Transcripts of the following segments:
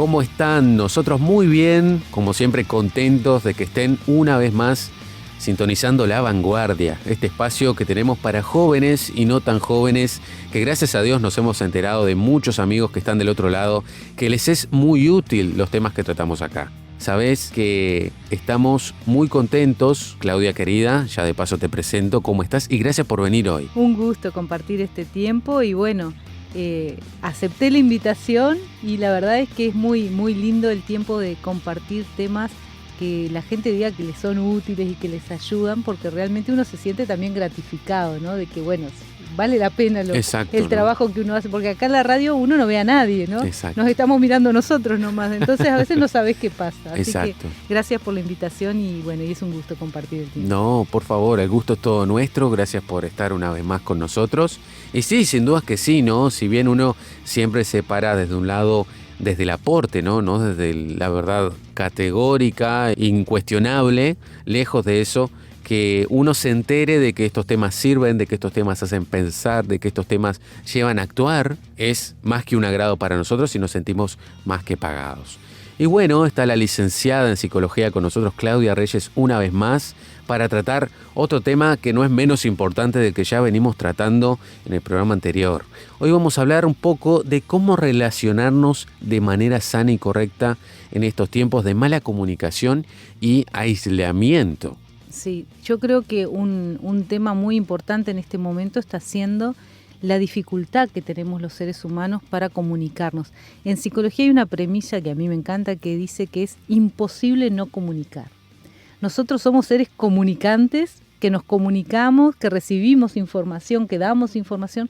¿Cómo están? Nosotros muy bien, como siempre contentos de que estén una vez más sintonizando La Vanguardia, este espacio que tenemos para jóvenes y no tan jóvenes, que gracias a Dios nos hemos enterado de muchos amigos que están del otro lado, que les es muy útil los temas que tratamos acá. Sabés que estamos muy contentos, Claudia querida, ya de paso te presento, ¿cómo estás? Y gracias por venir hoy. Un gusto compartir este tiempo y bueno, acepté la invitación y la verdad es que es muy, muy lindo el tiempo de compartir temas que la gente diga que les son útiles y que les ayudan, porque realmente uno se siente también gratificado, ¿no? De que bueno, vale la pena el trabajo que uno hace, porque acá en la radio uno no ve a nadie, ¿no? Exacto. Nos estamos mirando nosotros nomás, entonces a veces no sabés qué pasa. Así Exacto. que gracias por la invitación y bueno, y es un gusto compartir el tiempo. No, por favor, el gusto es todo nuestro, gracias por estar una vez más con nosotros. Y sí, sin dudas que sí, ¿no? Si bien uno siempre se para desde un lado, desde el aporte, ¿no? Desde la verdad categórica, incuestionable, lejos de eso, que uno se entere de que estos temas sirven, de que estos temas hacen pensar, de que estos temas llevan a actuar, es más que un agrado para nosotros y nos sentimos más que pagados. Y bueno, está la licenciada en psicología con nosotros, Claudia Reyes, una vez más, para tratar otro tema que no es menos importante del que ya venimos tratando en el programa anterior. Hoy vamos a hablar un poco de cómo relacionarnos de manera sana y correcta en estos tiempos de mala comunicación y aislamiento. Sí, yo creo que un tema muy importante en este momento está siendo la dificultad que tenemos los seres humanos para comunicarnos. En psicología hay una premisa que a mí me encanta que dice que es imposible no comunicar. Nosotros somos seres comunicantes, que nos comunicamos, que recibimos información, que damos información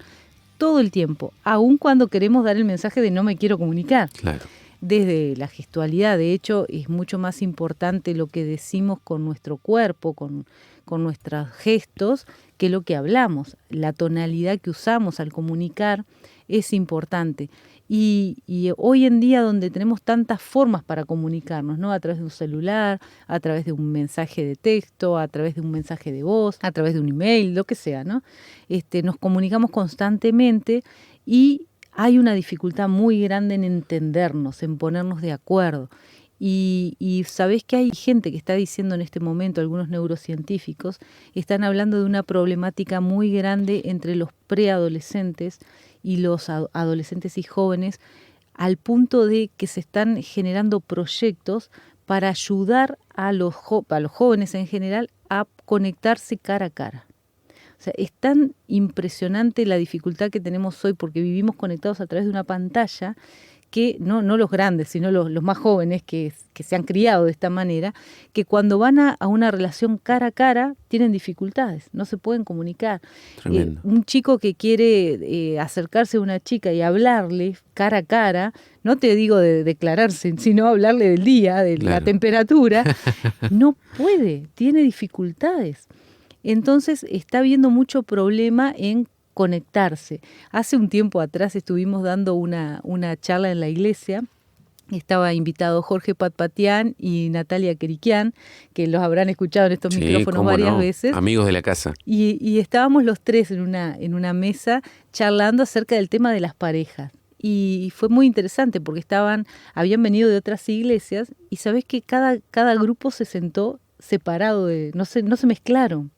todo el tiempo, aun cuando queremos dar el mensaje de no me quiero comunicar. Claro. Desde la gestualidad, de hecho, es mucho más importante lo que decimos con nuestro cuerpo, con nuestros gestos, que lo que hablamos. La tonalidad que usamos al comunicar es importante. Y hoy en día, donde tenemos tantas formas para comunicarnos, ¿no? A través de un celular, a través de un mensaje de texto, a través de un mensaje de voz, a través de un email, lo que sea, ¿no? Nos comunicamos constantemente y hay una dificultad muy grande en entendernos, en ponernos de acuerdo. Y sabés que hay gente que está diciendo en este momento, algunos neurocientíficos, están hablando de una problemática muy grande entre los preadolescentes y los adolescentes y jóvenes, al punto de que se están generando proyectos para ayudar a los jóvenes en general a conectarse cara a cara. O sea, es tan impresionante la dificultad que tenemos hoy porque vivimos conectados a través de una pantalla que no los grandes, sino los más jóvenes que se han criado de esta manera, que cuando van a una relación cara a cara tienen dificultades, no se pueden comunicar. Un chico que quiere acercarse a una chica y hablarle cara a cara, no te digo de declararse, sino hablarle del día, de la temperatura, no puede, tiene dificultades. Entonces está habiendo mucho problema en conectarse. Hace un tiempo atrás estuvimos dando una charla en la iglesia. Estaba invitado Jorge Patpatián y Natalia Queriquian, que los habrán escuchado en estos micrófonos varias veces. Amigos de la casa. Y estábamos los tres en una mesa charlando acerca del tema de las parejas. Y fue muy interesante porque habían venido de otras iglesias y sabés que cada grupo se sentó separado, no se mezclaron.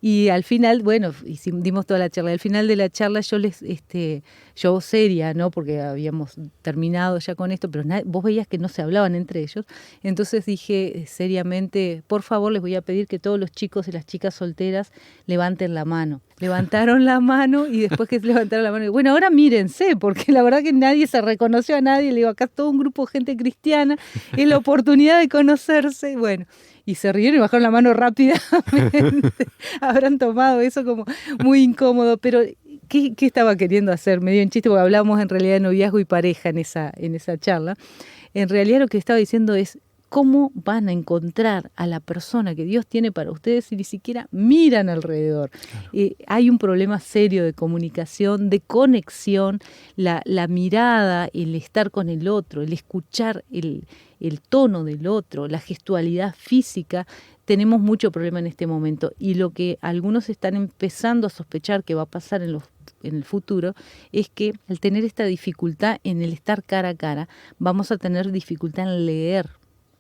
Y al final, bueno, dimos toda la charla. Al final de la charla yo seria, ¿no? Porque habíamos terminado ya con esto, pero vos veías que no se hablaban entre ellos. Entonces dije seriamente, por favor, les voy a pedir que todos los chicos y las chicas solteras levanten la mano. Levantaron la mano y después que levantaron la mano, bueno, ahora mírense, porque la verdad que nadie se reconoció a nadie. Le digo, acá todo un grupo de gente cristiana, es la oportunidad de conocerse. Bueno, y se rieron y bajaron la mano rápidamente. Habrán tomado eso como muy incómodo, pero ¿qué estaba queriendo hacer? Me dio un chiste porque hablamos en realidad de noviazgo y pareja en esa charla. En realidad lo que estaba diciendo es cómo van a encontrar a la persona que Dios tiene para ustedes si ni siquiera miran alrededor. Claro. Hay un problema serio de comunicación, de conexión, la mirada, el estar con el otro, el escuchar el tono del otro, la gestualidad física. Tenemos mucho problema en este momento y lo que algunos están empezando a sospechar que va a pasar en los en el futuro, es que al tener esta dificultad en el estar cara a cara, vamos a tener dificultad en leer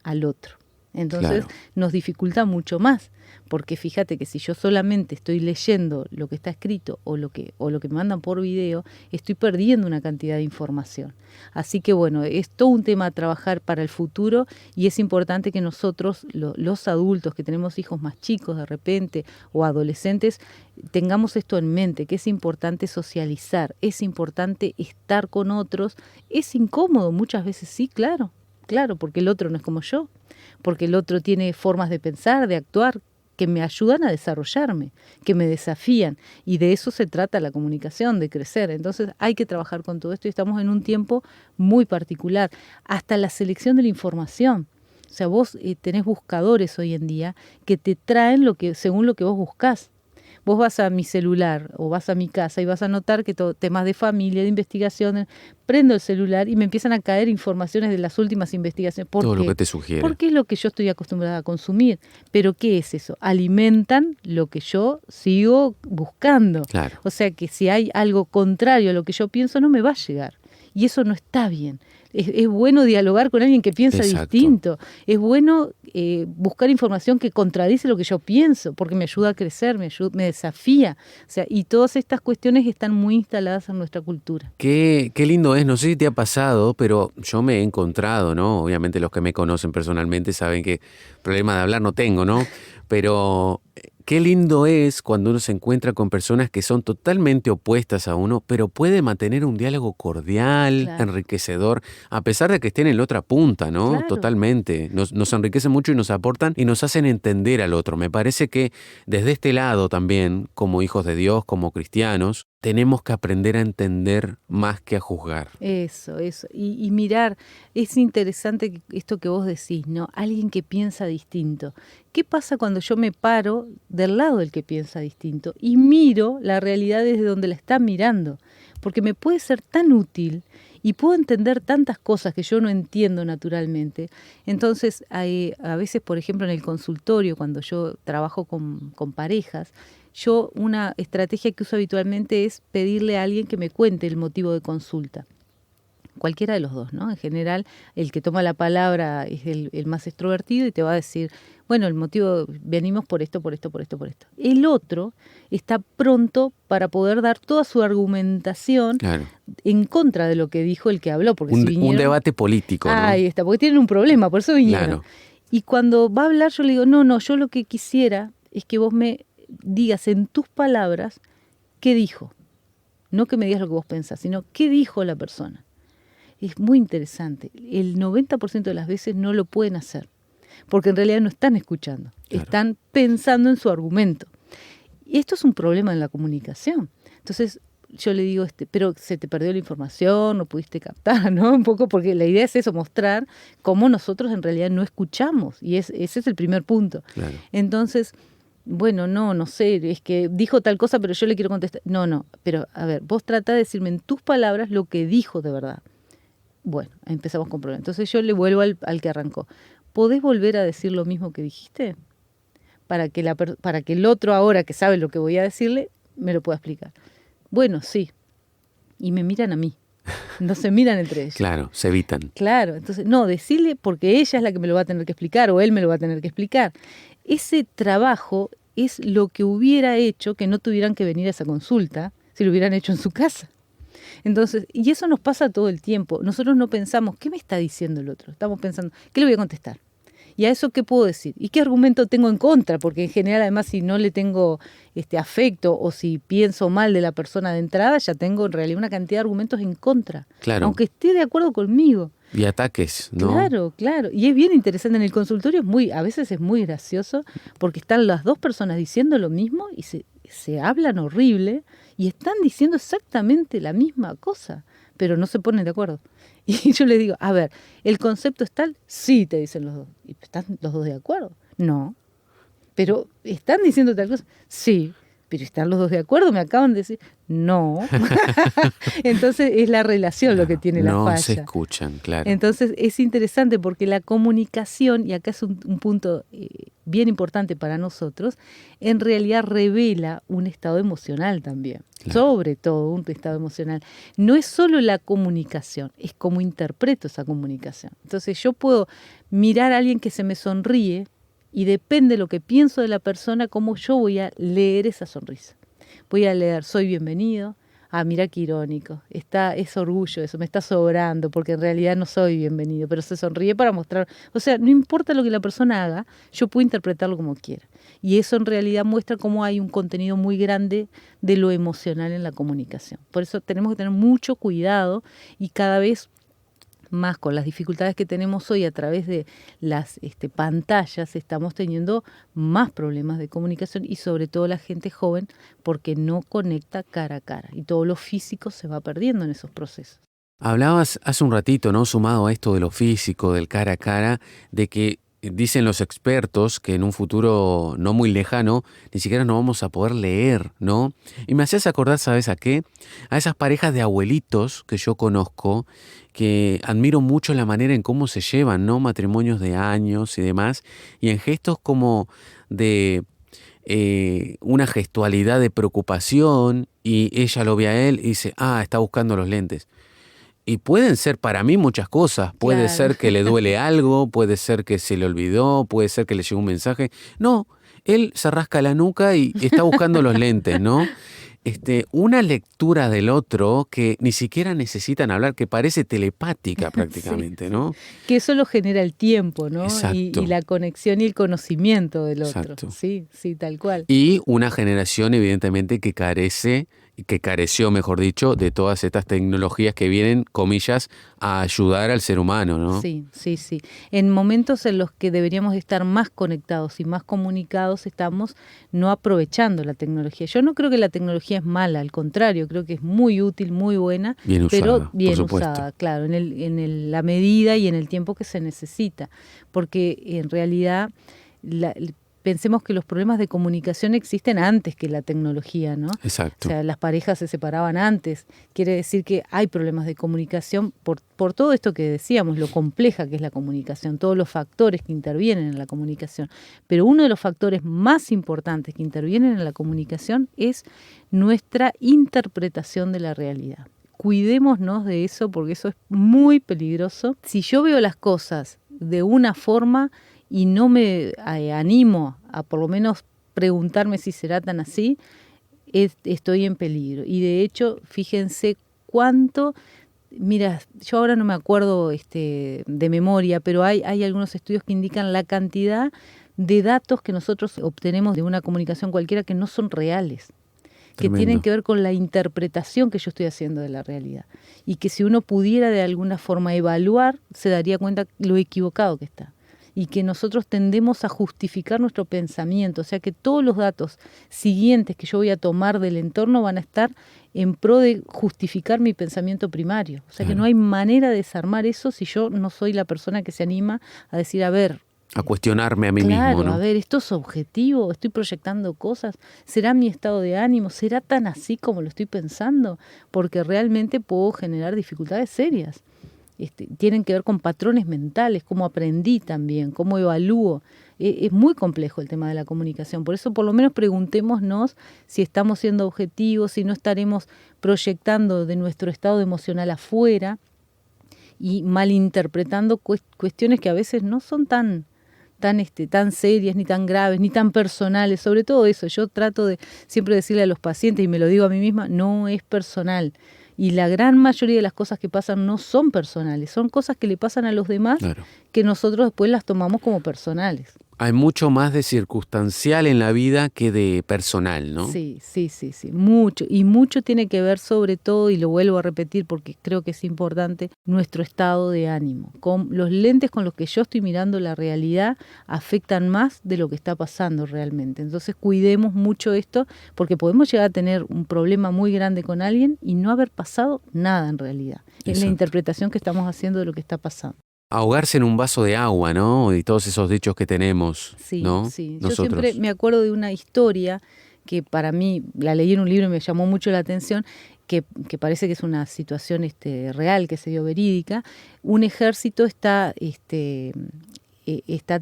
al otro. Entonces nos dificulta mucho más, porque fíjate que si yo solamente estoy leyendo lo que está escrito o lo que me mandan por video, estoy perdiendo una cantidad de información. Así que bueno, es todo un tema a trabajar para el futuro y es importante que nosotros, los adultos que tenemos hijos más chicos de repente o adolescentes, tengamos esto en mente, que es importante socializar, es importante estar con otros. Es incómodo muchas veces, sí, claro, porque el otro no es como yo, porque el otro tiene formas de pensar, de actuar, que me ayudan a desarrollarme, que me desafían. Y de eso se trata la comunicación, de crecer. Entonces hay que trabajar con todo esto y estamos en un tiempo muy particular. Hasta la selección de la información. O sea, vos tenés buscadores hoy en día que te traen según lo que vos buscás. Vos vas a mi celular o vas a mi casa y vas a notar que temas de familia, de investigación, prendo el celular y me empiezan a caer informaciones de las últimas investigaciones. ¿Por Todo qué? Lo que te sugiere. Porque es lo que yo estoy acostumbrada a consumir. Pero ¿qué es eso? Alimentan lo que yo sigo buscando. Claro. O sea que si hay algo contrario a lo que yo pienso, no me va a llegar. Y eso no está bien. Es bueno dialogar con alguien que piensa distinto. Es bueno buscar información que contradice lo que yo pienso, porque me ayuda a crecer, me desafía. O sea, y todas estas cuestiones están muy instaladas en nuestra cultura. Qué lindo es, no sé si te ha pasado, pero yo me he encontrado, ¿no? Obviamente los que me conocen personalmente saben que problema de hablar no tengo, ¿no? Pero qué lindo es cuando uno se encuentra con personas que son totalmente opuestas a uno, pero puede mantener un diálogo cordial, enriquecedor, a pesar de que estén en la otra punta, ¿no? Claro. Totalmente. Nos enriquecen mucho y nos aportan y nos hacen entender al otro. Me parece que desde este lado también, como hijos de Dios, como cristianos, tenemos que aprender a entender más que a juzgar. Eso. Y mirar, es interesante esto que vos decís, ¿no? Alguien que piensa distinto. ¿Qué pasa cuando yo me paro del lado del que piensa distinto y miro la realidad desde donde la está mirando? Porque me puede ser tan útil y puedo entender tantas cosas que yo no entiendo naturalmente. Entonces, a veces, por ejemplo, en el consultorio, cuando yo trabajo con parejas, una estrategia que uso habitualmente es pedirle a alguien que me cuente el motivo de consulta. Cualquiera de los dos, ¿no? En general, el que toma la palabra es el más extrovertido y te va a decir, bueno, el motivo, venimos por esto. El otro está pronto para poder dar toda su argumentación en contra de lo que dijo el que habló. Porque un debate político, ¿no? Ahí está, porque tienen un problema, por eso vinieron. Claro. Y cuando va a hablar yo le digo, no, yo lo que quisiera es que vos me digas en tus palabras qué dijo. No que me digas lo que vos pensás, sino qué dijo la persona. Es muy interesante. El 90% de las veces no lo pueden hacer, porque en realidad no están escuchando, están pensando en su argumento. Y esto es un problema en la comunicación. Entonces yo le digo, pero se te perdió la información, no pudiste captar, ¿no? Un poco, porque la idea es eso, mostrar cómo nosotros en realidad no escuchamos, y ese es el primer punto. Claro. Entonces, bueno, no sé, es que dijo tal cosa, pero yo le quiero contestar. No, pero a ver, vos tratá de decirme en tus palabras lo que dijo de verdad. Bueno, empezamos con problemas. Entonces yo le vuelvo al que arrancó. ¿Podés volver a decir lo mismo que dijiste? Para que el otro ahora que sabe lo que voy a decirle, me lo pueda explicar. Bueno, sí. Y me miran a mí. No se miran entre ellos. Claro, se evitan. Claro, entonces, no, decirle porque ella es la que me lo va a tener que explicar o él me lo va a tener que explicar. Ese trabajo es lo que hubiera hecho que no tuvieran que venir a esa consulta si lo hubieran hecho en su casa. Entonces, y eso nos pasa todo el tiempo. Nosotros no pensamos, ¿qué me está diciendo el otro? Estamos pensando, ¿qué le voy a contestar? ¿Y a eso qué puedo decir? ¿Y qué argumento tengo en contra? Porque en general, además, si no le tengo afecto o si pienso mal de la persona de entrada, ya tengo en realidad una cantidad de argumentos en contra. Claro. Aunque esté de acuerdo conmigo. Y ataques, ¿no? Claro. Y es bien interesante en el consultorio, a veces es muy gracioso, porque están las dos personas diciendo lo mismo y se hablan horrible y están diciendo exactamente la misma cosa, pero no se ponen de acuerdo. Y yo les digo, a ver, ¿el concepto es tal? Sí, te dicen los dos. ¿Están los dos de acuerdo? No. ¿Pero están diciendo tal cosa? Sí. pero ¿están los dos de acuerdo? Me acaban de decir, no. Entonces es la relación lo que tiene la falla. No se escuchan, claro. Entonces es interesante porque la comunicación, y acá es un punto bien importante para nosotros, en realidad revela un estado emocional también. Claro. Sobre todo un estado emocional. No es solo la comunicación, es cómo interpreto esa comunicación. Entonces yo puedo mirar a alguien que se me sonríe y depende de lo que pienso de la persona, cómo yo voy a leer esa sonrisa. Voy a leer, soy bienvenido. Ah, mira qué irónico. Es orgullo eso, me está sobrando, porque en realidad no soy bienvenido, pero se sonríe para mostrar. O sea, no importa lo que la persona haga, yo puedo interpretarlo como quiera. Y eso en realidad muestra cómo hay un contenido muy grande de lo emocional en la comunicación. Por eso tenemos que tener mucho cuidado y cada vez más con las dificultades que tenemos hoy a través de las pantallas, estamos teniendo más problemas de comunicación y sobre todo la gente joven porque no conecta cara a cara y todo lo físico se va perdiendo en esos procesos. Hablabas hace un ratito, ¿no? Sumado a esto de lo físico, del cara a cara, de que dicen los expertos que en un futuro no muy lejano ni siquiera nos vamos a poder leer, ¿no? Y me hacías acordar, ¿sabes a qué? A esas parejas de abuelitos que yo conozco, que admiro mucho la manera en cómo se llevan, ¿no? Matrimonios de años y demás, y en gestos como de una gestualidad de preocupación, y ella lo ve a él y dice, está buscando los lentes. Y pueden ser para mí muchas cosas. Puede ser que le duele algo, puede ser que se le olvidó, puede ser que le llegó un mensaje. No, él se rasca la nuca y está buscando los lentes, ¿no? Una lectura del otro que ni siquiera necesitan hablar, que parece telepática prácticamente, sí. ¿No? Que eso lo genera el tiempo, ¿no? Y la conexión y el conocimiento del otro. Exacto. Sí, tal cual. Y una generación evidentemente que careció, mejor dicho, de todas estas tecnologías que vienen, comillas, a ayudar al ser humano, ¿no? Sí. En momentos en los que deberíamos estar más conectados y más comunicados, estamos no aprovechando la tecnología. Yo no creo que la tecnología es mala, al contrario, creo que es muy útil, muy buena, bien usada, pero bien por supuesto. usada, claro, en la medida y en el tiempo que se necesita, porque en realidad pensemos que los problemas de comunicación existen antes que la tecnología, ¿no? Exacto. O sea, las parejas se separaban antes. Quiere decir que hay problemas de comunicación por todo esto que decíamos, lo compleja que es la comunicación, todos los factores que intervienen en la comunicación. Pero uno de los factores más importantes que intervienen en la comunicación es nuestra interpretación de la realidad. Cuidémonos de eso porque eso es muy peligroso. Si yo veo las cosas de una forma y no me animo a por lo menos preguntarme si será tan así, estoy en peligro. Y de hecho, fíjense cuánto, mira, yo ahora no me acuerdo de memoria, pero hay algunos estudios que indican la cantidad de datos que nosotros obtenemos de una comunicación cualquiera que no son reales. Que Tremendo. Tienen que ver con la interpretación que yo estoy haciendo de la realidad. Y que si uno pudiera de alguna forma evaluar, se daría cuenta lo equivocado que está. Y que nosotros tendemos a justificar nuestro pensamiento, o sea que todos los datos siguientes que yo voy a tomar del entorno van a estar en pro de justificar mi pensamiento primario. O sea que no hay manera de desarmar eso si yo no soy la persona que se anima a decir, a ver, a cuestionarme a mí mismo, ¿no? A ver, ¿esto es objetivo? ¿Estoy proyectando cosas? ¿Será mi estado de ánimo? ¿Será tan así como lo estoy pensando? Porque realmente puedo generar dificultades serias. Tienen que ver con patrones mentales, cómo aprendí también, cómo evalúo. Es muy complejo el tema de la comunicación. Por eso, por lo menos, preguntémonos si estamos siendo objetivos, si no estaremos proyectando de nuestro estado emocional afuera y malinterpretando cuestiones que a veces no son tan serias, ni tan graves, ni tan personales. Sobre todo eso, yo trato de siempre decirle a los pacientes, y me lo digo a mí misma, no es personal. Y la gran mayoría de las cosas que pasan no son personales, son cosas que le pasan a los demás, claro, que nosotros después las tomamos como personales. Hay mucho más de circunstancial en la vida que de personal, ¿no? Sí, mucho. Y mucho tiene que ver sobre todo, y lo vuelvo a repetir porque creo que es importante, nuestro estado de ánimo. Con los lentes con los que yo estoy mirando la realidad afectan más de lo que está pasando realmente. Entonces cuidemos mucho esto porque podemos llegar a tener un problema muy grande con alguien y no haber pasado nada en realidad. Es la interpretación que estamos haciendo de lo que está pasando. Ahogarse en un vaso de agua, ¿no? Y todos esos dichos que tenemos, sí, ¿no? Sí, nosotros. Yo siempre me acuerdo de una historia que para mí, la leí en un libro y me llamó mucho la atención, que parece que es una situación real, que se dio verídica. Un ejército está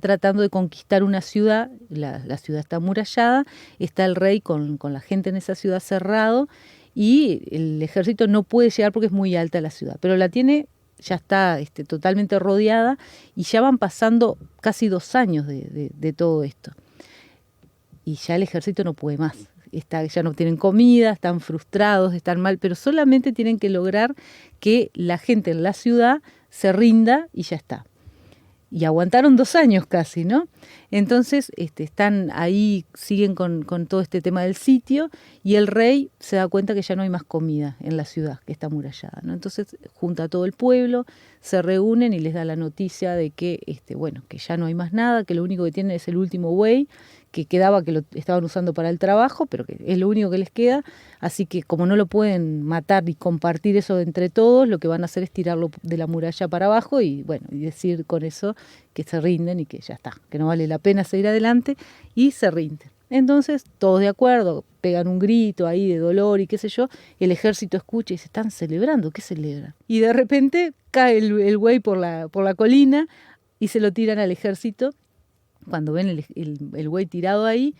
tratando de conquistar una ciudad, la ciudad está amurallada, está el rey con la gente en esa ciudad cerrado, y el ejército no puede llegar porque es muy alta la ciudad, pero ya está totalmente rodeada, y ya van pasando casi 2 años de todo esto. Y ya el ejército no puede más. Ya no tienen comida, están frustrados, están mal, pero solamente tienen que lograr que la gente en la ciudad se rinda y ya está. Y aguantaron 2 años casi, ¿no? Entonces están ahí, siguen con todo este tema del sitio, y el rey se da cuenta que ya no hay más comida en la ciudad, que está amurallada, ¿no? Entonces junta a todo el pueblo, se reúnen y les da la noticia de que, que ya no hay más nada, que lo único que tienen es el último buey que quedaba, que lo estaban usando para el trabajo, pero que es lo único que les queda. Así que como no lo pueden matar y compartir eso entre todos, lo que van a hacer es tirarlo de la muralla para abajo y decir con eso que se rinden y que ya está, que no vale la pena seguir adelante, y se rinden. Entonces, todos de acuerdo, pegan un grito ahí de dolor y qué sé yo, el ejército escucha y se están celebrando, ¿qué celebran? Y de repente cae el buey por la colina y se lo tiran al ejército. Cuando ven el buey tirado ahí,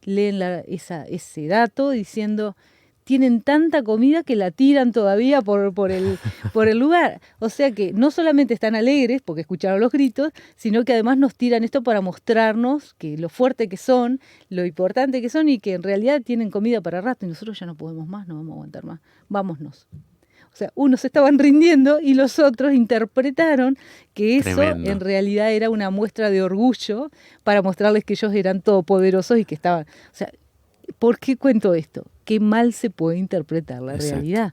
leen ese dato diciendo: tienen tanta comida que la tiran todavía por el lugar. O sea que no solamente están alegres porque escucharon los gritos, sino que además nos tiran esto para mostrarnos que lo fuerte que son, lo importante que son, y que en realidad tienen comida para rato, y nosotros ya no podemos más, no vamos a aguantar más, vámonos. O sea, unos estaban rindiendo y los otros interpretaron que eso Tremendo. en realidad era una muestra de orgullo para mostrarles que ellos eran todopoderosos y que estaban... O sea, ¿por qué cuento esto? Qué mal se puede interpretar la Exacto. realidad.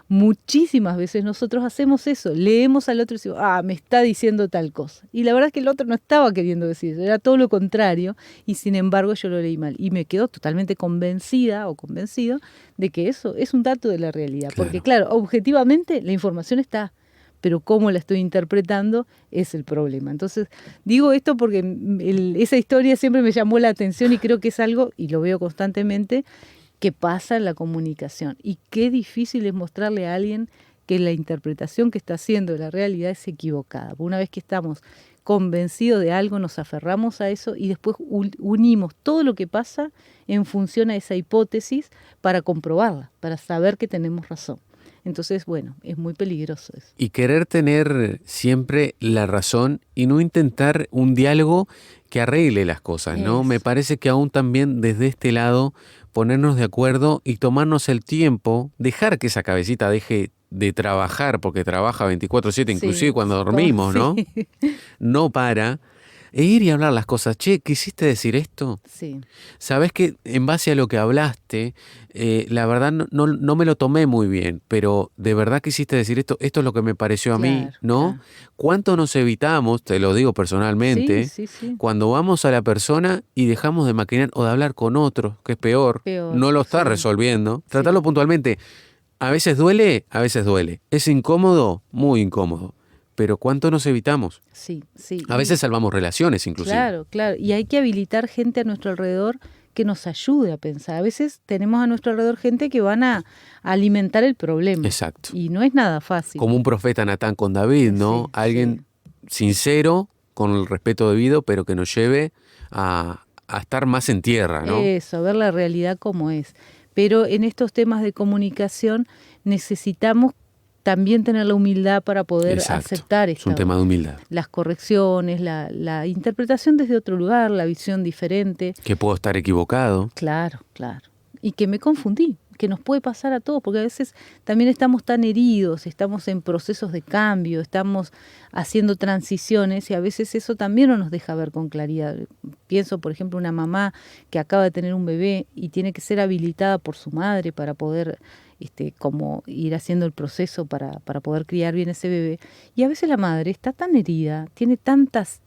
Muchísimas veces nosotros hacemos eso, leemos al otro y decimos: me está diciendo tal cosa. Y la verdad es que el otro no estaba queriendo decir eso, era todo lo contrario, y sin embargo yo lo leí mal. Y me quedo totalmente convencida o convencido de que eso es un dato de la realidad. Claro. Porque claro, objetivamente la información está, pero cómo la estoy interpretando es el problema. Entonces, digo esto porque esa historia siempre me llamó la atención, y creo que es algo, y lo veo constantemente, que pasa en la comunicación. Y qué difícil es mostrarle a alguien que la interpretación que está haciendo de la realidad es equivocada. Una vez que estamos convencidos de algo, nos aferramos a eso y después unimos todo lo que pasa en función a esa hipótesis para comprobarla, para saber que tenemos razón. Entonces, es muy peligroso eso. Y querer tener siempre la razón y no intentar un diálogo que arregle las cosas, ¿no? Eso. Me parece que aún también desde este lado ponernos de acuerdo y tomarnos el tiempo, dejar que esa cabecita deje de trabajar, porque trabaja 24/7, inclusive cuando dormimos, ¿no? Sí. No para. E ir y hablar las cosas. Che, ¿quisiste decir esto? Sí. Sabés que en base a lo que hablaste, la verdad no me lo tomé muy bien, pero de verdad quisiste decir esto es lo que me pareció a mí, ¿no? Claro. ¿Cuánto nos evitamos, te lo digo personalmente, Sí. cuando vamos a la persona y dejamos de maquinar o de hablar con otro, que es peor, no lo está sí. resolviendo? Sí. Tratarlo puntualmente. A veces duele, a veces duele. ¿Es incómodo? Muy incómodo. Pero ¿cuánto nos evitamos? Sí. A veces salvamos relaciones, inclusive. Claro. Y hay que habilitar gente a nuestro alrededor que nos ayude a pensar. A veces tenemos a nuestro alrededor gente que van a alimentar el problema. Exacto. Y no es nada fácil. Como un profeta Natán con David, ¿no? Sí, Alguien sincero, con el respeto debido, pero que nos lleve a estar más en tierra, ¿no? Eso, a ver la realidad como es. Pero en estos temas de comunicación necesitamos también tener la humildad para poder aceptar Es un tema de humildad. las correcciones, la interpretación desde otro lugar, la visión diferente. Que puedo estar equivocado. Claro. Y que me confundí, que nos puede pasar a todos, porque a veces también estamos tan heridos, estamos en procesos de cambio, estamos haciendo transiciones, y a veces eso también no nos deja ver con claridad. Pienso, por ejemplo, una mamá que acaba de tener un bebé y tiene que ser habilitada por su madre para poder como ir haciendo el proceso para poder criar bien ese bebé. Y a veces la madre está tan herida, tiene tantas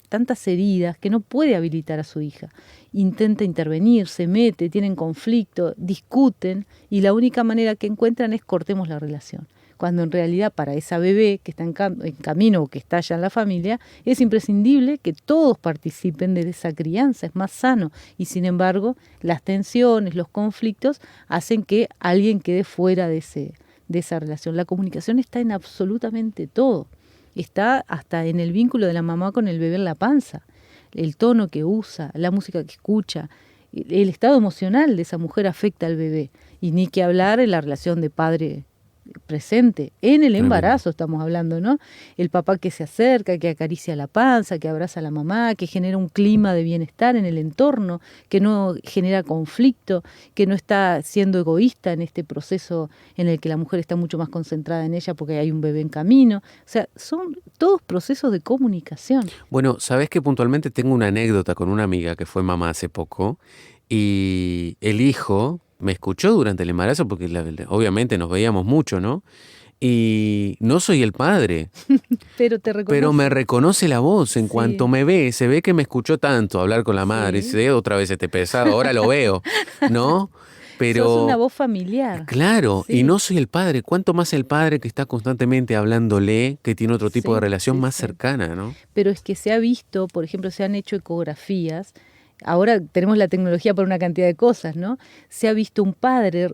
heridas que no puede habilitar a su hija. Intenta intervenir, se mete, tienen conflicto, discuten, y la única manera que encuentran es: cortemos la relación. cuando en realidad para esa bebé que está en camino o que está ya en la familia, es imprescindible que todos participen de esa crianza, es más sano. Y sin embargo, las tensiones, los conflictos hacen que alguien quede fuera de esa relación. La comunicación está en absolutamente todo. Está hasta en el vínculo de la mamá con el bebé en la panza, el tono que usa, la música que escucha, el estado emocional de esa mujer afecta al bebé. Y ni que hablar en la relación de padre presente, en el embarazo estamos hablando, ¿no? El papá que se acerca, que acaricia la panza, que abraza a la mamá, que genera un clima de bienestar en el entorno, que no genera conflicto, que no está siendo egoísta en este proceso en el que la mujer está mucho más concentrada en ella porque hay un bebé en camino. O sea, son todos procesos de comunicación. Bueno, sabes que puntualmente tengo una anécdota con una amiga que fue mamá hace poco y el hijo me escuchó durante el embarazo porque obviamente nos veíamos mucho, ¿no? Y no soy el padre, Pero te reconoce. pero me reconoce la voz. En Sí. cuanto me ve, se ve que me escuchó tanto hablar con la madre. Sí. Y dice, otra vez este pesado, ahora lo veo, ¿no? Pero sos una voz familiar. claro, Sí. y no soy el padre. ¿Cuánto más el padre que está constantemente hablándole, que tiene otro tipo Sí, de relación sí, más sí. cercana, ¿no? Pero es que se ha visto, por ejemplo, se han hecho ecografías. Ahora tenemos la tecnología para una cantidad de cosas, ¿no? Se ha visto un padre,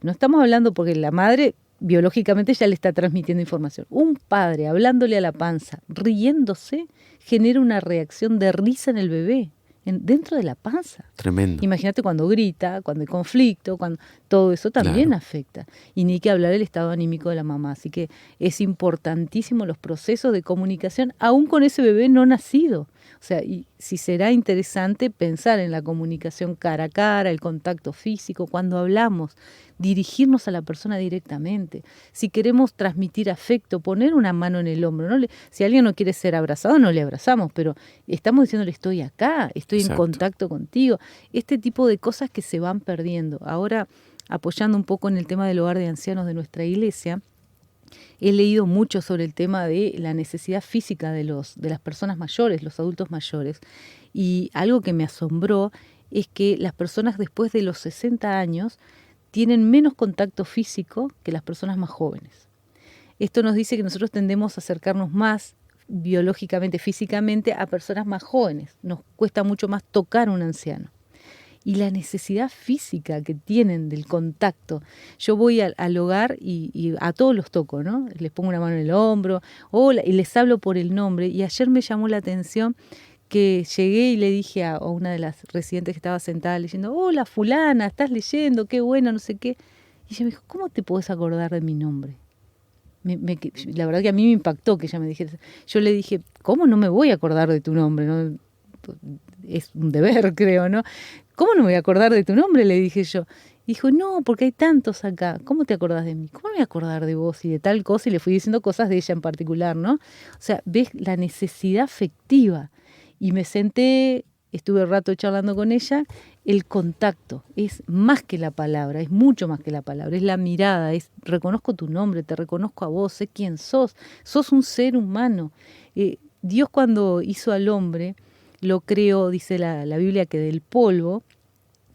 no estamos hablando porque la madre biológicamente ya le está transmitiendo información. Un padre hablándole a la panza, riéndose, genera una reacción de risa en el bebé, dentro de la panza. Tremendo. Imagínate cuando grita, cuando hay conflicto, cuando todo eso también afecta. Y ni que hablar del estado anímico de la mamá. Así que es importantísimo los procesos de comunicación, aún con ese bebé no nacido. O sea, y si será interesante pensar en la comunicación cara a cara, el contacto físico, cuando hablamos, dirigirnos a la persona directamente. Si queremos transmitir afecto, poner una mano en el hombro. Si alguien no quiere ser abrazado, no le abrazamos, pero estamos diciéndole estoy acá, estoy en contacto contigo. Este tipo de cosas que se van perdiendo. Ahora, apoyando un poco en el tema del hogar de ancianos de nuestra iglesia, he leído mucho sobre el tema de la necesidad física de las personas mayores, los adultos mayores, y algo que me asombró es que las personas después de los 60 años tienen menos contacto físico que las personas más jóvenes. Esto nos dice que nosotros tendemos a acercarnos más biológicamente, físicamente, a personas más jóvenes. Nos cuesta mucho más tocar a un anciano. Y la necesidad física que tienen del contacto. Yo voy al hogar y a todos los toco, ¿no? Les pongo una mano en el hombro, hola, y les hablo por el nombre. Y ayer me llamó la atención que llegué y le dije a una de las residentes que estaba sentada leyendo, hola fulana, estás leyendo, qué bueno, no sé qué. Y ella me dijo, ¿cómo te podés acordar de mi nombre? La verdad que a mí me impactó que ella me dijera. Yo le dije, ¿cómo no me voy a acordar de tu nombre? ¿No? Es un deber, creo, ¿no? ¿Cómo no me voy a acordar de tu nombre? Le dije yo. Dijo, no, porque hay tantos acá. ¿Cómo te acordás de mí? ¿Cómo me voy a acordar de vos y de tal cosa? Y le fui diciendo cosas de ella en particular, ¿no? O sea, ves la necesidad afectiva. Y me senté, estuve un rato charlando con ella. El contacto es más que la palabra, es mucho más que la palabra. Es la mirada, es reconozco tu nombre, te reconozco a vos, sé quién sos. Sos un ser humano. Dios cuando hizo al hombre, lo creó, dice la Biblia, que del polvo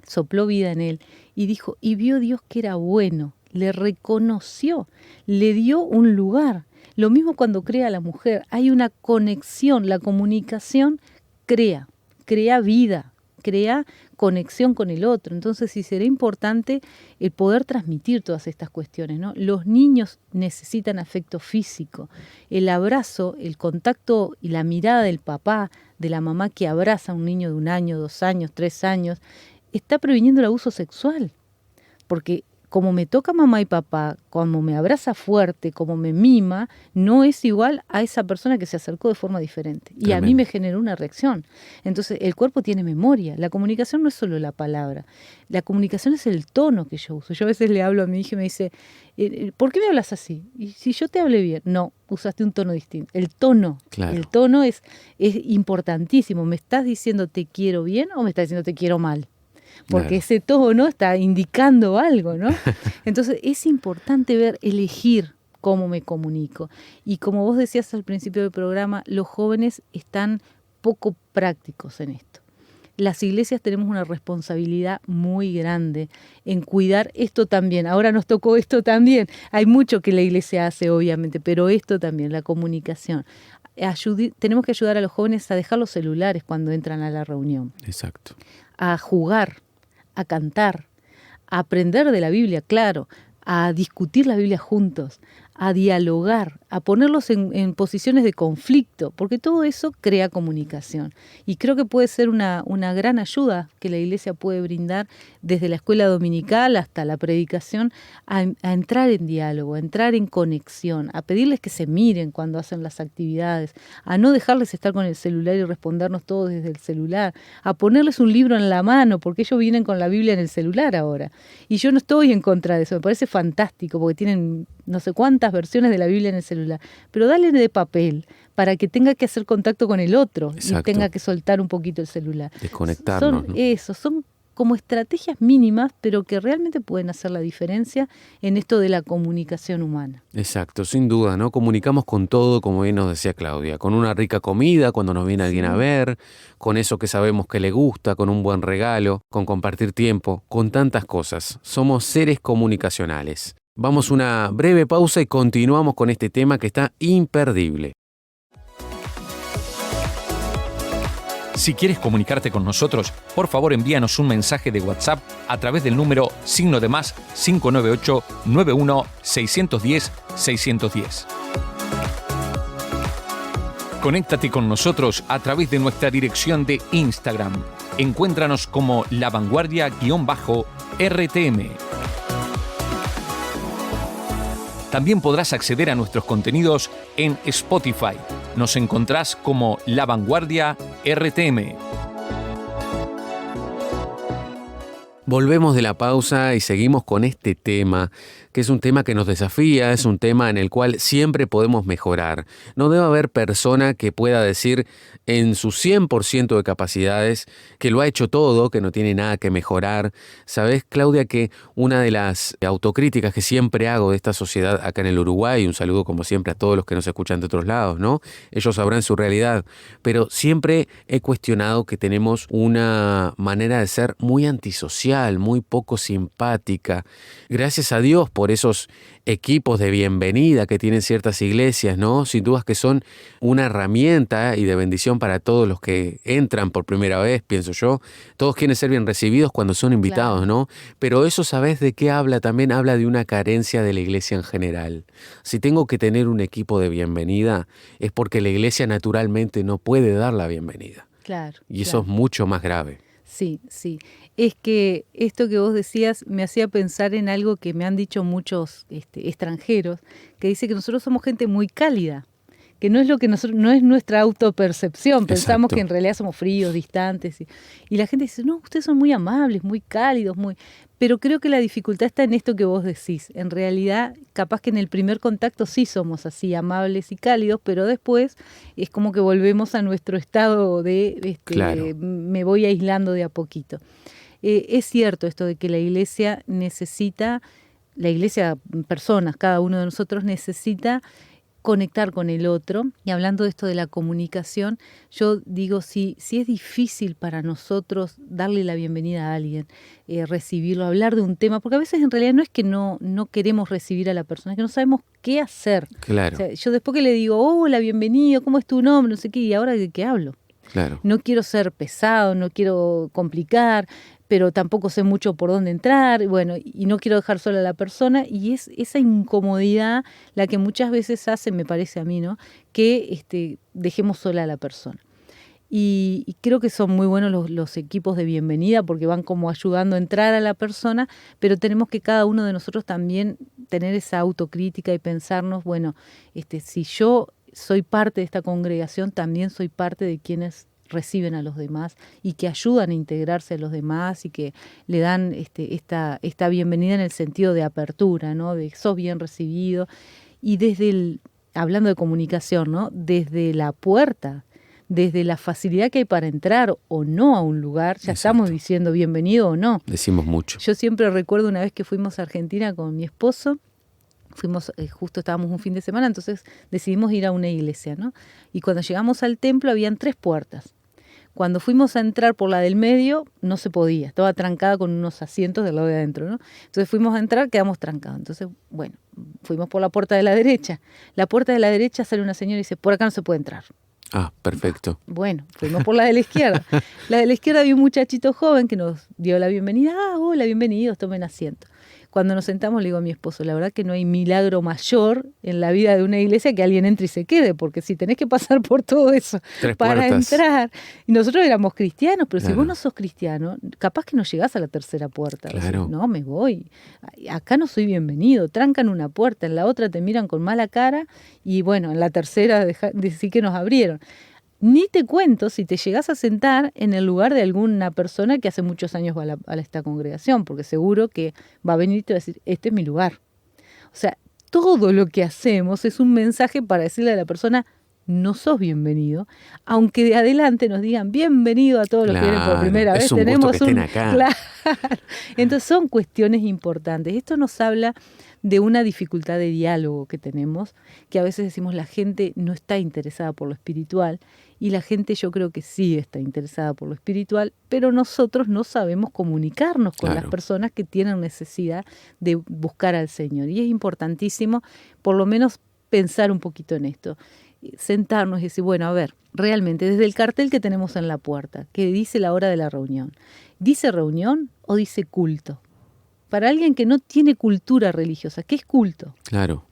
sopló vida en él y dijo, y vio Dios que era bueno, le reconoció, le dio un lugar. Lo mismo cuando crea a la mujer, hay una conexión, la comunicación crea vida, crea conexión con el otro. Entonces sí será importante el poder transmitir todas estas cuestiones, ¿no? Los niños necesitan afecto físico, el abrazo, el contacto y la mirada del papá, de la mamá que abraza a un niño de 1 año, 2 años, 3 años, está previniendo el abuso sexual, porque como me toca mamá y papá, como me abraza fuerte, como me mima, no es igual a esa persona que se acercó de forma diferente. Y a mí me generó una reacción. Entonces, el cuerpo tiene memoria. La comunicación no es solo la palabra. La comunicación es el tono que yo uso. Yo a veces le hablo a mi hija y me dice, ¿por qué me hablas así? Y si yo te hablé bien. No, usaste un tono distinto. El tono. Claro. El tono es importantísimo. ¿Me estás diciendo te quiero bien o me estás diciendo te quiero mal? Porque ese tono está indicando algo, ¿no? Entonces es importante elegir cómo me comunico. Y como vos decías al principio del programa, los jóvenes están poco prácticos en esto. las iglesias tenemos una responsabilidad muy grande en cuidar esto también. Ahora nos tocó esto también. Hay mucho que la iglesia hace, obviamente, pero esto también, la comunicación. Tenemos que ayudar a los jóvenes a dejar los celulares cuando entran a la reunión. Exacto. A jugar, a cantar, a aprender de la Biblia, claro, a discutir la Biblia juntos, a dialogar, a ponerlos en posiciones de conflicto, porque todo eso crea comunicación. Y creo que puede ser una gran ayuda que la iglesia puede brindar desde la escuela dominical hasta la predicación, a entrar en diálogo, a entrar en conexión, a pedirles que se miren cuando hacen las actividades, a no dejarles estar con el celular y respondernos todos desde el celular, a ponerles un libro en la mano, porque ellos vienen con la Biblia en el celular ahora. Y yo no estoy en contra de eso, me parece fantástico, porque tienen no sé cuántas versiones de la Biblia en el celular, pero dale de papel para que tenga que hacer contacto con el otro. Exacto. Y tenga que soltar un poquito el celular. Desconectarnos, ¿no? Son como estrategias mínimas, pero que realmente pueden hacer la diferencia en esto de la comunicación humana. Exacto, sin duda, ¿no? Comunicamos con todo, como bien nos decía Claudia, con una rica comida, cuando nos viene alguien a ver, con eso que sabemos que le gusta, con un buen regalo, con compartir tiempo, con tantas cosas. Somos seres comunicacionales. Vamos a una breve pausa y continuamos con este tema que está imperdible. Si quieres comunicarte con nosotros, por favor envíanos un mensaje de WhatsApp a través del número +598 91 610 610. Conéctate con nosotros a través de nuestra dirección de Instagram. Encuéntranos como lavanguardia_RTM. También podrás acceder a nuestros contenidos en Spotify. Nos encontrás como La Vanguardia RTM. Volvemos de la pausa y seguimos con este tema, que es un tema que nos desafía, es un tema en el cual siempre podemos mejorar. No debe haber persona que pueda decir en su 100% de capacidades que lo ha hecho todo, que no tiene nada que mejorar. ¿Sabés, Claudia, que una de las autocríticas que siempre hago de esta sociedad acá en el Uruguay, un saludo como siempre a todos los que nos escuchan de otros lados, ¿no? Ellos sabrán su realidad, pero siempre he cuestionado que tenemos una manera de ser muy antisocial, muy poco simpática. Gracias a Dios por esos equipos de bienvenida que tienen ciertas iglesias, ¿no? Sin dudas que son una herramienta y de bendición para todos los que entran por primera vez, pienso yo. Todos quieren ser bien recibidos cuando son invitados, claro, ¿no? Pero eso, ¿sabés de qué habla? También habla de una carencia de la iglesia en general. Si tengo que tener un equipo de bienvenida, es porque la iglesia naturalmente no puede dar la bienvenida. Claro. Y eso es mucho más grave. Sí, sí. Es que esto que vos decías me hacía pensar en algo que me han dicho muchos extranjeros, que dice que nosotros somos gente muy cálida, que no es lo que nosotros, no es nuestra autopercepción. Pensamos que en realidad somos fríos, distantes, y la gente dice, no, ustedes son muy amables, muy cálidos, pero creo que la dificultad está en esto que vos decís. En realidad, capaz que en el primer contacto sí somos así, amables y cálidos, pero después es como que volvemos a nuestro estado de claro, me voy aislando de a poquito. Es cierto esto de que la iglesia, personas, cada uno de nosotros necesita conectar con el otro. Y hablando de esto de la comunicación, yo digo, si es difícil para nosotros darle la bienvenida a alguien, recibirlo, hablar de un tema, porque a veces en realidad no es que no queremos recibir a la persona, es que no sabemos qué hacer. Claro. O sea, yo después que le digo, hola, bienvenido, ¿cómo es tu nombre? No sé qué, ¿y ahora de qué hablo? Claro. No quiero ser pesado, no quiero complicar, pero tampoco sé mucho por dónde entrar, y no quiero dejar sola a la persona, y es esa incomodidad la que muchas veces hace, me parece a mí, ¿no?, que dejemos sola a la persona. Y creo que son muy buenos los equipos de bienvenida porque van como ayudando a entrar a la persona, pero tenemos que cada uno de nosotros también tener esa autocrítica y pensarnos, si yo soy parte de esta congregación, también soy parte de quienes reciben a los demás y que ayudan a integrarse a los demás y que le dan esta bienvenida en el sentido de apertura, ¿no?, de sos bien recibido. Y hablando de comunicación, ¿no?, desde la puerta, desde la facilidad que hay para entrar o no a un lugar, ya estamos diciendo bienvenido o no. Decimos mucho. Yo siempre recuerdo una vez que fuimos a Argentina con mi esposo, justo estábamos un fin de semana, entonces decidimos ir a una iglesia, ¿no? Y cuando llegamos al templo habían 3 puertas. Cuando fuimos a entrar por la del medio, no se podía, estaba trancada con unos asientos del lado de adentro, ¿no? Entonces fuimos a entrar, quedamos trancados. Entonces, bueno, fuimos por la puerta de la derecha. La puerta de la derecha sale una señora y dice, por acá no se puede entrar. Ah, perfecto. Bueno, fuimos por la de la izquierda. La de la izquierda había un muchachito joven que nos dio la bienvenida. Ah, hola, bienvenidos, tomen asiento. Cuando nos sentamos le digo a mi esposo, la verdad que no hay milagro mayor en la vida de una iglesia que alguien entre y se quede, porque si tenés que pasar por todo eso 3 para puertas. entrar. Y nosotros éramos cristianos, pero Claro. si vos no sos cristiano, capaz que no llegás a la tercera puerta. Claro. Decís, no, me voy. Acá no soy bienvenido. Trancan una puerta, en la otra te miran con mala cara y bueno, en la tercera decís que nos abrieron. Ni te cuento si te llegás a sentar en el lugar de alguna persona que hace muchos años va a esta congregación, porque seguro que va a venir y te va a decir, este es mi lugar. O sea, todo lo que hacemos es un mensaje para decirle a la persona, no sos bienvenido, aunque de adelante nos digan, bienvenido a todos los que vienen por Claro, primera vez. es un gusto que estén acá. Claro. Entonces son cuestiones importantes. Esto nos habla de una dificultad de diálogo que tenemos, que a veces decimos la gente no está interesada por lo espiritual, y la gente yo creo que sí está interesada por lo espiritual, pero nosotros no sabemos comunicarnos con las Claro. personas que tienen necesidad de buscar al Señor. Y es importantísimo, por lo menos, pensar un poquito en esto. Sentarnos y decir, bueno, a ver, realmente, desde el cartel que tenemos en la puerta, que dice la hora de la reunión, ¿dice reunión o dice culto? Para alguien que no tiene cultura religiosa, ¿qué es culto? Claro.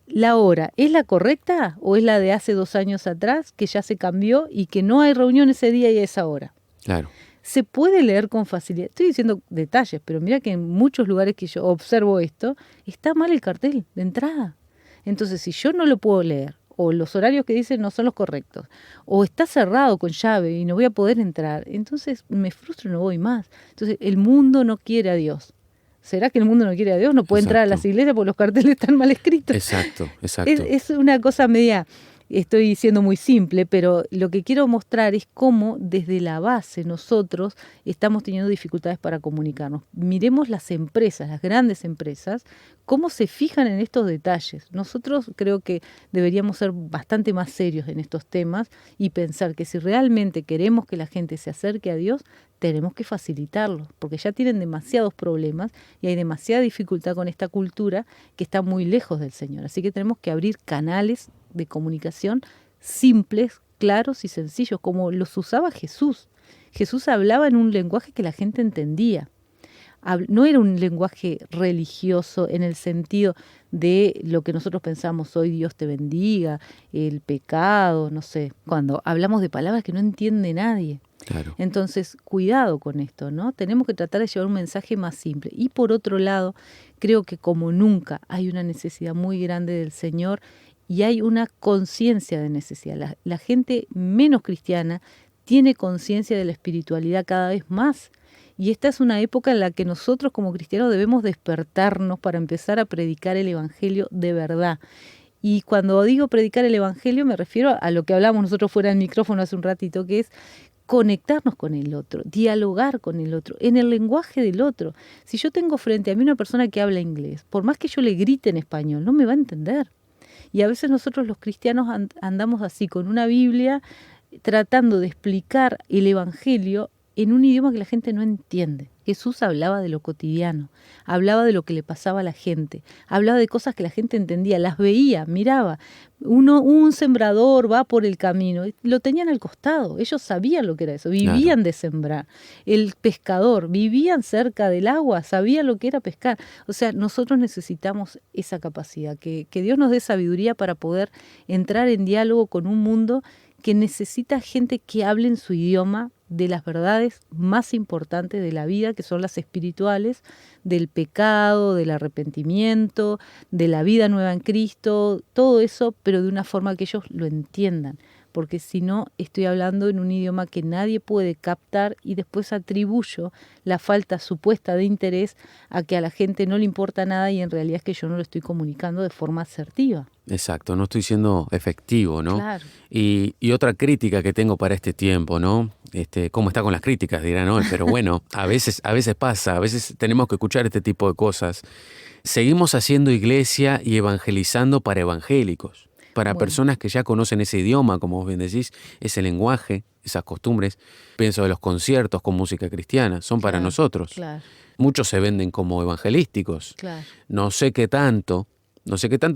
¿La hora es la correcta o es la de hace 2 años atrás, que ya se cambió y que no hay reunión ese día y a esa hora? Claro. Se puede leer con facilidad. Estoy diciendo detalles, pero mira que en muchos lugares que yo observo esto, está mal el cartel de entrada. Entonces, si yo no lo puedo leer, o los horarios que dicen no son los correctos, o está cerrado con llave y no voy a poder entrar, entonces me frustro y no voy más. Entonces, el mundo no quiere a Dios. ¿Será que el mundo no quiere a Dios? No puede entrar a las iglesias porque los carteles están mal escritos. Exacto, exacto. Es una cosa media, estoy siendo muy simple, pero lo que quiero mostrar es cómo desde la base nosotros estamos teniendo dificultades para comunicarnos. Miremos las empresas, las grandes empresas, cómo se fijan en estos detalles. Nosotros creo que deberíamos ser bastante más serios en estos temas y pensar que si realmente queremos que la gente se acerque a Dios, tenemos que facilitarlo, porque ya tienen demasiados problemas y hay demasiada dificultad con esta cultura que está muy lejos del Señor. Así que tenemos que abrir canales de comunicación simples, claros y sencillos, como los usaba Jesús. Jesús hablaba en un lenguaje que la gente entendía. No era un lenguaje religioso en el sentido de lo que nosotros pensamos hoy, Dios te bendiga, el pecado, no sé, cuando hablamos de palabras que no entiende nadie. Claro. Entonces, cuidado con esto, ¿no? Tenemos que tratar de llevar un mensaje más simple. Y por otro lado, creo que como nunca hay una necesidad muy grande del Señor y hay una conciencia de necesidad. La gente menos cristiana tiene conciencia de la espiritualidad cada vez más. Y esta es una época en la que nosotros como cristianos debemos despertarnos para empezar a predicar el Evangelio de verdad. Y cuando digo predicar el Evangelio me refiero a lo que hablamos nosotros fuera del micrófono hace un ratito, que es conectarnos con el otro, dialogar con el otro, en el lenguaje del otro. Si yo tengo frente a mí una persona que habla inglés, por más que yo le grite en español, no me va a entender. Y a veces nosotros los cristianos andamos así, con una Biblia, tratando de explicar el Evangelio en un idioma que la gente no entiende. Jesús hablaba de lo cotidiano, hablaba de lo que le pasaba a la gente, hablaba de cosas que la gente entendía, las veía, miraba. Un sembrador va por el camino, lo tenían al costado, ellos sabían lo que era eso, vivían de sembrar. El pescador, vivían cerca del agua, sabían lo que era pescar. O sea, nosotros necesitamos esa capacidad, que Dios nos dé sabiduría para poder entrar en diálogo con un mundo que necesita gente que hable en su idioma de las verdades más importantes de la vida, que son las espirituales, del pecado, del arrepentimiento, de la vida nueva en Cristo, todo eso, pero de una forma que ellos lo entiendan, porque si no estoy hablando en un idioma que nadie puede captar y después atribuyo la falta supuesta de interés a que a la gente no le importa nada y en realidad es que yo no lo estoy comunicando de forma asertiva. Exacto, no estoy siendo efectivo, ¿no? Claro. Y otra crítica que tengo para este tiempo, ¿no? ¿Cómo está con las críticas? Dirán, ¿no? Pero bueno, a veces pasa, a veces tenemos que escuchar este tipo de cosas. Seguimos haciendo iglesia y evangelizando para evangélicos, para personas que ya conocen ese idioma, como vos bien decís, ese lenguaje. esas costumbres. Pienso de los conciertos con música cristiana, son para Claro, nosotros. claro, Muchos se venden como evangelísticos. claro. No sé qué tanto,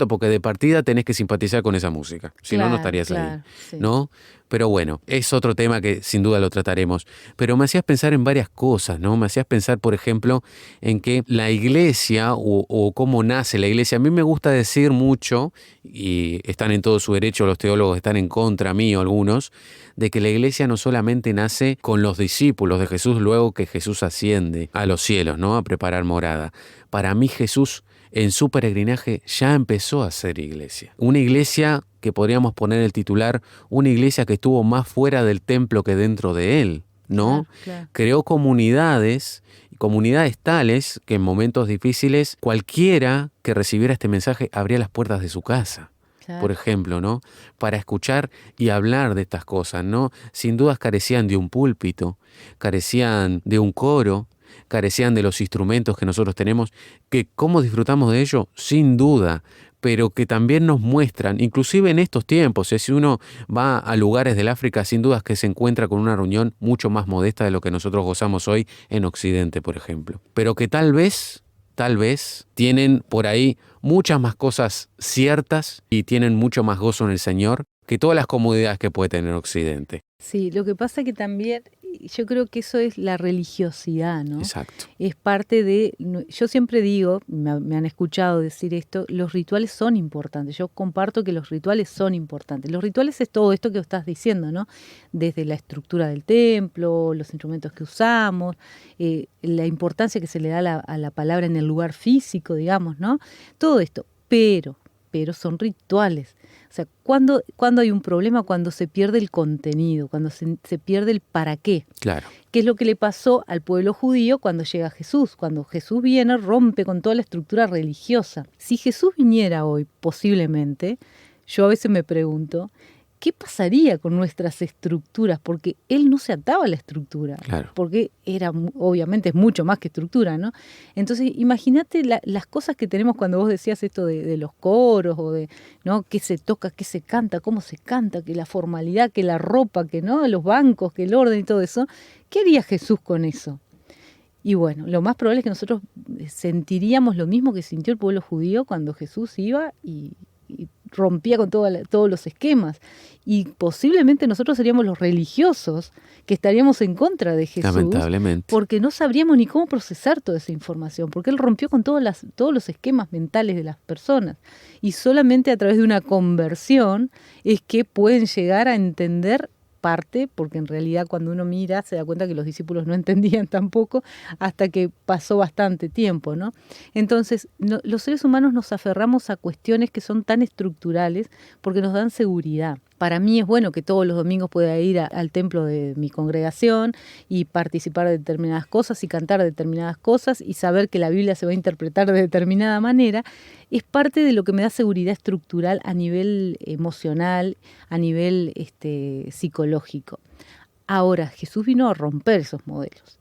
porque de partida tenés que simpatizar con esa música, si no, no Claro, estarías ahí, claro, sí. ¿no? Pero bueno, es otro tema que sin duda lo trataremos. Pero me hacías pensar en varias cosas, ¿no? Me hacías pensar, por ejemplo, en que la iglesia o cómo nace la iglesia. A mí me gusta decir mucho, y están en todo su derecho, los teólogos están en contra mío algunos, de que la iglesia no solamente nace con los discípulos de Jesús luego que Jesús asciende a los cielos, ¿no? A preparar morada. Para mí Jesús en su peregrinaje ya empezó a ser iglesia. Una iglesia que podríamos poner el titular, una iglesia que estuvo más fuera del templo que dentro de él, ¿no? Claro, claro. Creó comunidades tales que en momentos difíciles cualquiera que recibiera este mensaje abría las puertas de su casa. Claro. Por ejemplo, ¿no? Para escuchar y hablar de estas cosas, ¿no? Sin dudas carecían de un púlpito, carecían de un coro, carecían de los instrumentos que nosotros tenemos, que cómo disfrutamos de ello, sin duda, pero que también nos muestran, inclusive en estos tiempos, si uno va a lugares del África, sin dudas que se encuentra con una reunión mucho más modesta de lo que nosotros gozamos hoy en Occidente, por ejemplo. Pero que tal vez, tienen por ahí muchas más cosas ciertas y tienen mucho más gozo en el Señor que todas las comodidades que puede tener Occidente. Sí, lo que pasa que también yo creo que eso es la religiosidad, ¿no? Exacto. Es parte de, yo siempre digo, me han escuchado decir esto, los rituales son importantes. Yo comparto que los rituales son importantes. Los rituales es todo esto que estás diciendo, ¿no? Desde la estructura del templo, los instrumentos que usamos, la importancia que se le da a la palabra en el lugar físico, digamos, ¿no? Todo esto, pero son rituales. O sea, ¿cuándo hay un problema? Cuando se pierde el contenido, cuando se pierde el para qué. Claro. ¿Qué es lo que le pasó al pueblo judío cuando llega Jesús? Cuando Jesús viene, rompe con toda la estructura religiosa. Si Jesús viniera hoy, posiblemente, yo a veces me pregunto, ¿qué pasaría con nuestras estructuras? Porque Él no se ataba a la estructura, Claro. porque obviamente es mucho más que estructura, ¿no? Entonces, imagínate las cosas que tenemos cuando vos decías esto de los coros, o de, ¿no? Qué se toca, qué se canta, cómo se canta, que la formalidad, que la ropa, que no, los bancos, que el orden y todo eso. ¿Qué haría Jesús con eso? Y bueno, lo más probable es que nosotros sentiríamos lo mismo que sintió el pueblo judío cuando Jesús iba y rompía con todos los esquemas. Y posiblemente nosotros seríamos los religiosos que estaríamos en contra de Jesús. Lamentablemente. Porque no sabríamos ni cómo procesar toda esa información, porque Él rompió con todos los esquemas mentales de las personas. Y solamente a través de una conversión es que pueden llegar a entender parte, porque en realidad cuando uno mira se da cuenta que los discípulos no entendían tampoco hasta que pasó bastante tiempo, ¿no? Entonces, los seres humanos nos aferramos a cuestiones que son tan estructurales porque nos dan seguridad. Para mí es bueno que todos los domingos pueda ir al templo de mi congregación y participar de determinadas cosas y cantar determinadas cosas y saber que la Biblia se va a interpretar de determinada manera. Es parte de lo que me da seguridad estructural a nivel emocional, a nivel psicológico. Ahora, Jesús vino a romper esos modelos.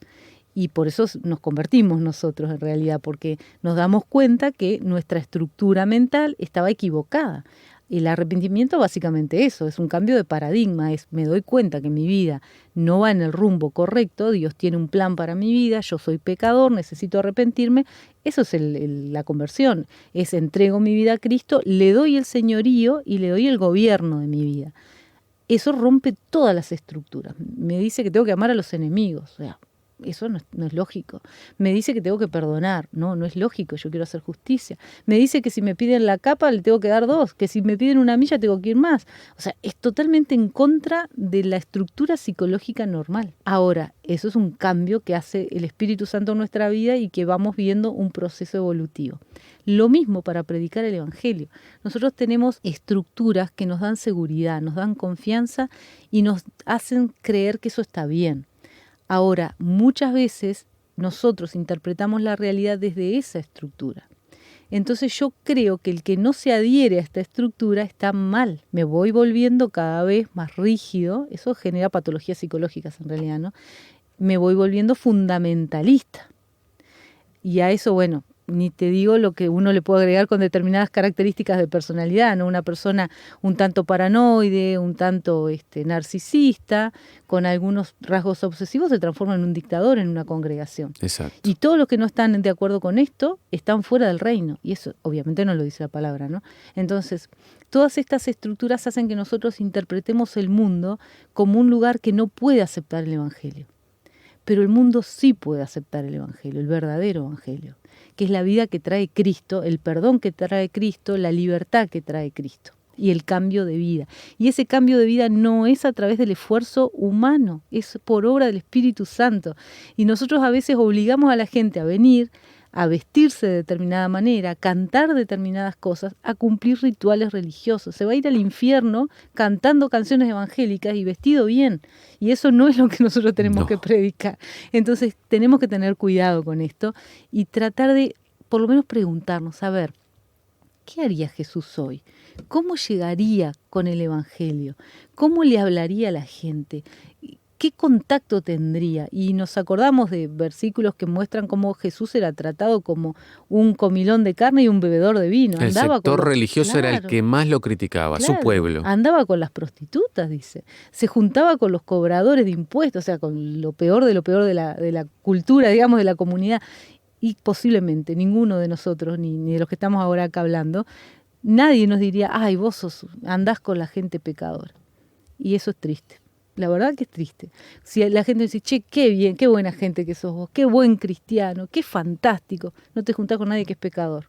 Y por eso nos convertimos nosotros en realidad, porque nos damos cuenta que nuestra estructura mental estaba equivocada. El arrepentimiento básicamente eso, es un cambio de paradigma, me doy cuenta que mi vida no va en el rumbo correcto, Dios tiene un plan para mi vida, yo soy pecador, necesito arrepentirme. Eso es la conversión, es entrego mi vida a Cristo, le doy el señorío y le doy el gobierno de mi vida. Eso rompe todas las estructuras. Me dice que tengo que amar a los enemigos, o sea, eso no es lógico. Me dice que tengo que perdonar, no es lógico, yo quiero hacer justicia. Me dice que si me piden la capa le tengo que dar 2, que si me piden una milla tengo que ir más. O sea, es totalmente en contra de la estructura psicológica normal. Ahora, eso es un cambio que hace el Espíritu Santo en nuestra vida y que vamos viendo un proceso evolutivo. Lo mismo para predicar el Evangelio. Nosotros tenemos estructuras que nos dan seguridad, nos dan confianza y nos hacen creer que eso está bien. Ahora, muchas veces nosotros interpretamos la realidad desde esa estructura. Entonces yo creo que el que no se adhiere a esta estructura está mal. Me voy volviendo cada vez más rígido, eso genera patologías psicológicas en realidad, ¿no? Me voy volviendo fundamentalista. Y a eso, bueno, ni te digo lo que uno le puede agregar con determinadas características de personalidad, ¿no? Una persona un tanto paranoide, un tanto narcisista, con algunos rasgos obsesivos, se transforma en un dictador en una congregación. Exacto. Y todos los que no están de acuerdo con esto están fuera del reino. Y eso obviamente no lo dice la palabra, ¿no? Entonces, todas estas estructuras hacen que nosotros interpretemos el mundo como un lugar que no puede aceptar el Evangelio. Pero el mundo sí puede aceptar el Evangelio, el verdadero Evangelio, que es la vida que trae Cristo, el perdón que trae Cristo, la libertad que trae Cristo y el cambio de vida. Y ese cambio de vida no es a través del esfuerzo humano, es por obra del Espíritu Santo. Y nosotros a veces obligamos a la gente a venir, a vestirse de determinada manera, a cantar determinadas cosas, a cumplir rituales religiosos. Se va a ir al infierno cantando canciones evangélicas y vestido bien. Y eso no es lo que nosotros tenemos que predicar. Entonces tenemos que tener cuidado con esto y tratar de, por lo menos, preguntarnos, a ver, ¿qué haría Jesús hoy? ¿Cómo llegaría con el Evangelio? ¿Cómo le hablaría a la gente? ¿Qué contacto tendría? Y nos acordamos de versículos que muestran cómo Jesús era tratado como un comilón de carne y un bebedor de vino. El sector religioso era el que más lo criticaba, su pueblo. Andaba con las prostitutas, dice. Se juntaba con los cobradores de impuestos, o sea, con lo peor de la cultura, digamos, de la comunidad. Y posiblemente ninguno de nosotros, ni de los que estamos ahora acá hablando, nadie nos diría, ay, vos andás con la gente pecadora. Y eso es triste. La verdad que es triste. Si la gente dice, che, qué bien, qué buena gente que sos vos, qué buen cristiano, qué fantástico, no te juntás con nadie que es pecador,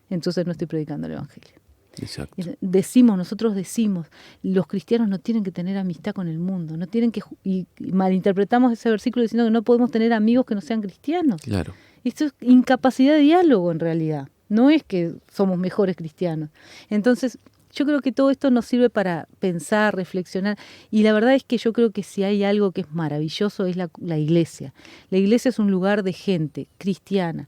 entonces no estoy predicando el Evangelio. Exacto. Nosotros decimos, los cristianos no tienen que tener amistad con el mundo, no tienen que, y malinterpretamos ese versículo diciendo que no podemos tener amigos que no sean cristianos. Claro. Esto es incapacidad de diálogo en realidad, no es que somos mejores cristianos. Entonces, yo creo que todo esto nos sirve para pensar, reflexionar, y la verdad es que yo creo que si hay algo que es maravilloso es la iglesia. La iglesia es un lugar de gente cristiana,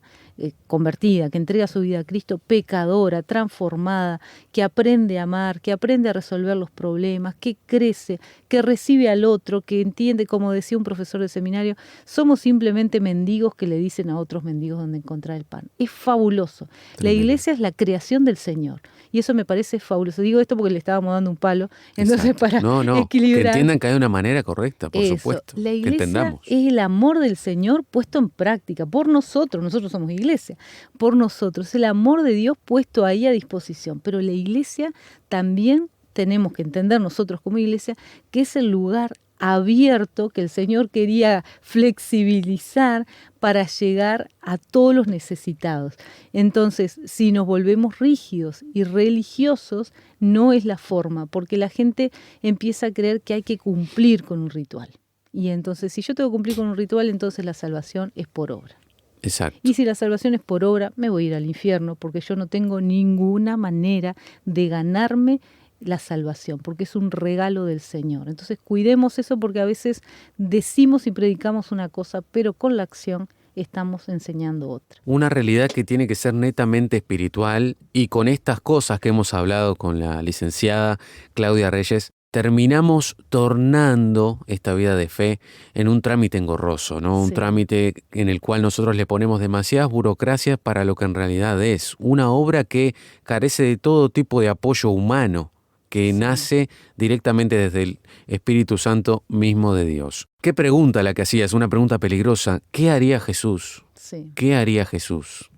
convertida, que entrega su vida a Cristo, pecadora, transformada, que aprende a amar, que aprende a resolver los problemas, que crece, que recibe al otro, que entiende, como decía un profesor de seminario, somos simplemente mendigos que le dicen a otros mendigos dónde encontrar el pan. Es fabuloso. Tremendo. La iglesia es la creación del Señor. Y eso me parece fabuloso. Digo esto porque le estábamos dando un palo. Entonces, exacto. para equilibrar. Que entiendan que hay una manera correcta, por supuesto. La iglesia que entendamos. Es el amor del Señor puesto en práctica por nosotros. Nosotros somos iglesia. Por nosotros. El amor de Dios puesto ahí a disposición. Pero la iglesia también tenemos que entender nosotros como iglesia que es el lugar abierto que el Señor quería flexibilizar para llegar a todos los necesitados. Entonces, si nos volvemos rígidos y religiosos, no es la forma, porque la gente empieza a creer que hay que cumplir con un ritual. Y entonces, si yo tengo que cumplir con un ritual, entonces la salvación es por obra. Exacto. Y si la salvación es por obra, me voy a ir al infierno, porque yo no tengo ninguna manera de ganarme la salvación, porque es un regalo del Señor. Entonces cuidemos eso, porque a veces decimos y predicamos una cosa, pero con la acción estamos enseñando otra. Una realidad que tiene que ser netamente espiritual, y con estas cosas que hemos hablado con la licenciada Claudia Reyes, terminamos tornando esta vida de fe en un trámite engorroso, ¿no? Un trámite en el cual nosotros le ponemos demasiadas burocracias para lo que en realidad es una obra que carece de todo tipo de apoyo humano, que nace directamente desde el Espíritu Santo mismo de Dios. ¿Qué pregunta la que hacías? Una pregunta peligrosa. ¿Qué haría Jesús? Sí. ¿Qué haría Jesús?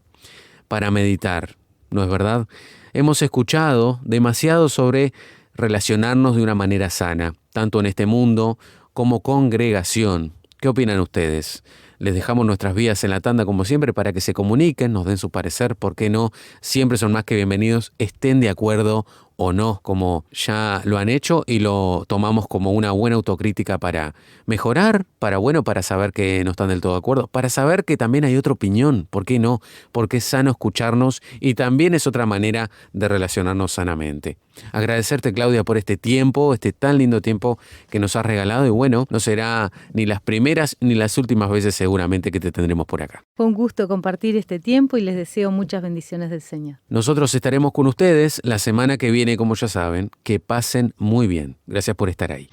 Para meditar, ¿no es verdad? Hemos escuchado demasiado sobre relacionarnos de una manera sana, tanto en este mundo como congregación. ¿Qué opinan ustedes? Les dejamos nuestras vías en la tanda como siempre para que se comuniquen, nos den su parecer, ¿por qué no? Siempre son más que bienvenidos, estén de acuerdo o no, como ya lo han hecho, y lo tomamos como una buena autocrítica para mejorar, para saber que no están del todo de acuerdo, para saber que también hay otra opinión, ¿por qué no? Porque es sano escucharnos y también es otra manera de relacionarnos sanamente. Agradecerte, Claudia, por este tiempo, este tan lindo tiempo que nos has regalado, y bueno, no será ni las primeras ni las últimas veces seguramente que te tendremos por acá. Fue un gusto compartir este tiempo y les deseo muchas bendiciones del Señor. Nosotros estaremos con ustedes la semana que viene, como ya saben. Que pasen muy bien. Gracias por estar ahí.